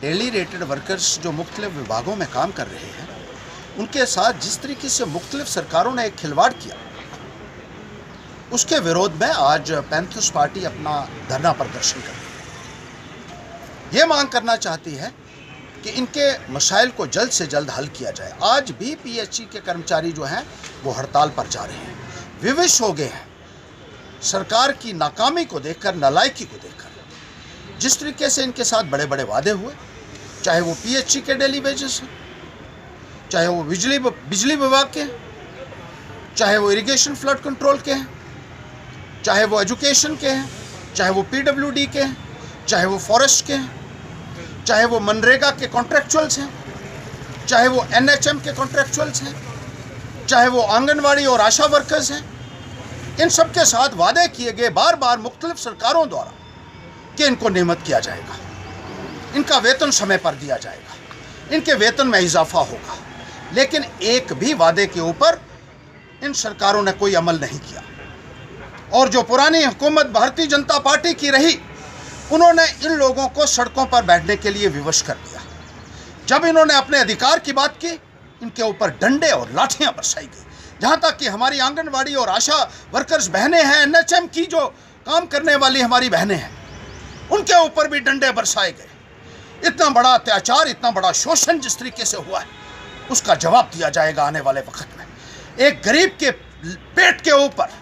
Daily rated workers जो मुख्तलिफ विभागों में काम कर रहे हैं, उनके साथ जिस तरीके से मुख्तलिफ सरकारों ने एक खिलवाड़ किया, उसके विरोध में आज पैंथर्स पार्टी अपना धरना प्रदर्शन कर रही है। ये मांग करना चाहती है कि इनके मसाइल को जल्द से जल्द हल किया जाए। आज भी पीएचई के कर्मचारी जो हैं वो हड़ताल पर जा रहे हैं, विवश हो गए हैं सरकार की नाकामी को देखकर, नालायकी को देखकर। जिस तरीके से इनके साथ बड़े बड़े वादे हुए, चाहे वो पीएचई के डेली वेजेस हैं, चाहे वो बिजली विभाग के हैं, चाहे वो इरिगेशन फ्लड कंट्रोल के हैं, चाहे वो एजुकेशन के हैं, चाहे वो पीडब्ल्यूडी के हैं, चाहे वो फॉरेस्ट के हैं, चाहे वो मनरेगा के कॉन्ट्रैक्चुअल्स हैं, चाहे वो एनएचएम के कॉन्ट्रैक्चुअल्स हैं, चाहे वो आंगनवाड़ी और आशा वर्कर्स हैं। इन सब के साथ वादे किए गए बार बार मुख्तलिफ सरकारों द्वारा कि इनको नियमित किया जाएगा, इनका वेतन समय पर दिया जाएगा, इनके वेतन में इजाफा होगा, लेकिन एक भी वादे के ऊपर इन सरकारों ने कोई अमल नहीं किया। और जो पुरानी हुकूमत भारतीय जनता पार्टी की रही, उन्होंने इन लोगों को सड़कों पर बैठने के लिए विवश कर दिया। जब इन्होंने अपने अधिकार की बात की, इनके ऊपर डंडे और लाठियां बरसाई गई। जहां तक कि हमारी आंगनवाड़ी और आशा वर्कर्स बहनें हैं, एनएचएम की जो काम करने वाली हमारी बहनें हैं, उनके ऊपर भी डंडे बरसाए गए। इतना बड़ा अत्याचार, इतना बड़ा शोषण जिस तरीके से हुआ है, उसका जवाब दिया जाएगा आने वाले वक्त में। एक गरीब के पेट के ऊपर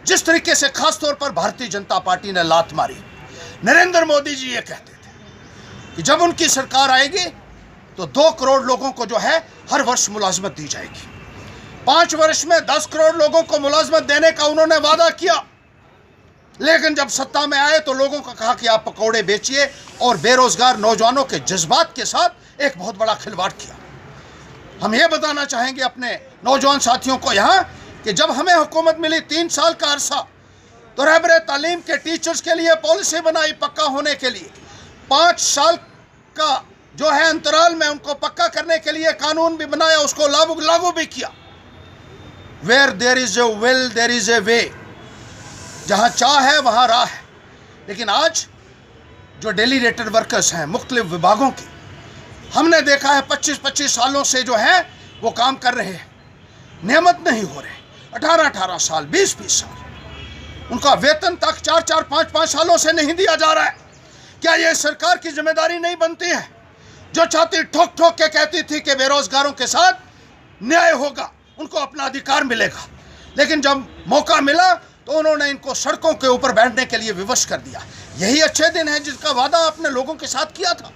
जिस तरीके से खासतौर पर भारतीय जनता पार्टी ने लात मारी, नरेंद्र मोदी जी ये कहते थे कि जब उनकी सरकार आएगी तो 2 करोड़ लोगों को जो है हर वर्ष मुलाजमत दी जाएगी। 5 वर्ष में 10 करोड़ लोगों को मुलाजमत देने का उन्होंने वादा किया, लेकिन जब सत्ता में आए तो लोगों को कहा कि आप पकौड़े बेचिए, और बेरोजगार नौजवानों के जज्बात के साथ एक बहुत बड़ा खिलवाड़ किया। हम ये बताना चाहेंगे अपने नौजवान साथियों को यहाँ कि जब हमें हुकूमत मिली 3 साल का अरसा, तो रहबर तालीम के टीचर्स के लिए पॉलिसी बनाई पक्का होने के लिए। 5 साल का जो है अंतराल में उनको पक्का करने के लिए कानून भी बनाया, उसको लागू भी किया। Where there is a will there is a way, जहाँ चाह है वहाँ राह है। लेकिन आज जो डेली रेटेड वर्कर्स हैं मुख्तलिफ विभागों की, हमने देखा है 25-25 सालों से जो है वो काम कर रहे हैं, नियमित नहीं हो रहे। 18-18 साल, 20-20 साल, उनका वेतन तक 4-4, 5-5 सालों से नहीं दिया जा रहा है। क्या ये सरकार की जिम्मेदारी नहीं बनती है, जो चाहती ठोक ठोक के कहती थी कि बेरोजगारों के साथ न्याय होगा, उनको अपना अधिकार मिलेगा, लेकिन जब मौका मिला तो उन्होंने इनको सड़कों के ऊपर बैठने के लिए विवश कर दिया। यही अच्छे दिन है जिसका वादा आपने लोगों के साथ किया था।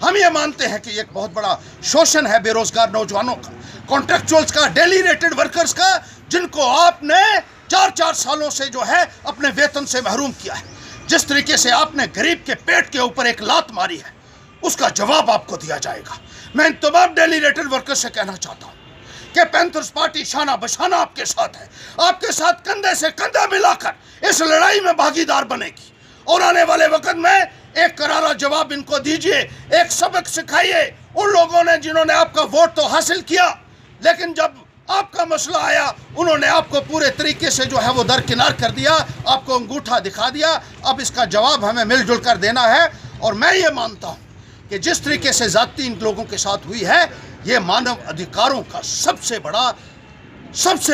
हम ये मानते हैं कि एक बहुत बड़ा शोषण है बेरोजगार नौजवानों का, कॉन्ट्रैक्चुअल्स का, डेली रेटेड वर्कर्स का, जिनको आपने 4-4 सालों से जो है अपने वेतन से महरूम किया है। जिस तरीके से आपने गरीब के पेट के ऊपर एक लात मारी है, उसका जवाब आपको दिया जाएगा। मैं इन तमाम डेली रेटेड वर्कर्स से कहना चाहता हूँ कि पैंथर्स पार्टी शाना बशाना आपके साथ है, आपके साथ कंधे से कंधा मिलाकर इस लड़ाई में भागीदार बनेगी। और आने वाले वक्त में एक करारा जवाब इनको दीजिए, एक सबक सिखाइए उन लोगों ने जिन्होंने आपका वोट तो हासिल किया, लेकिन जब आपका मसला आया उन्होंने आपको पूरे तरीके से जो है वो दरकिनार कर दिया, आपको अंगूठा दिखा दिया। अब इसका जवाब हमें मिलजुल कर देना है। और मैं ये मानता हूँ कि जिस तरीके से ज़्यादती इन लोगों के साथ हुई है, ये मानव अधिकारों का सबसे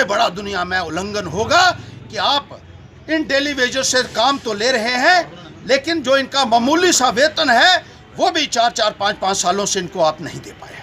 बड़ा दुनिया में उल्लंघन होगा कि आप इन डेली वेजेस से काम तो ले रहे हैं, लेकिन जो इनका मामूली सा वेतन है वो भी 4-4, 5-5 सालों से इनको आप नहीं दे पाए।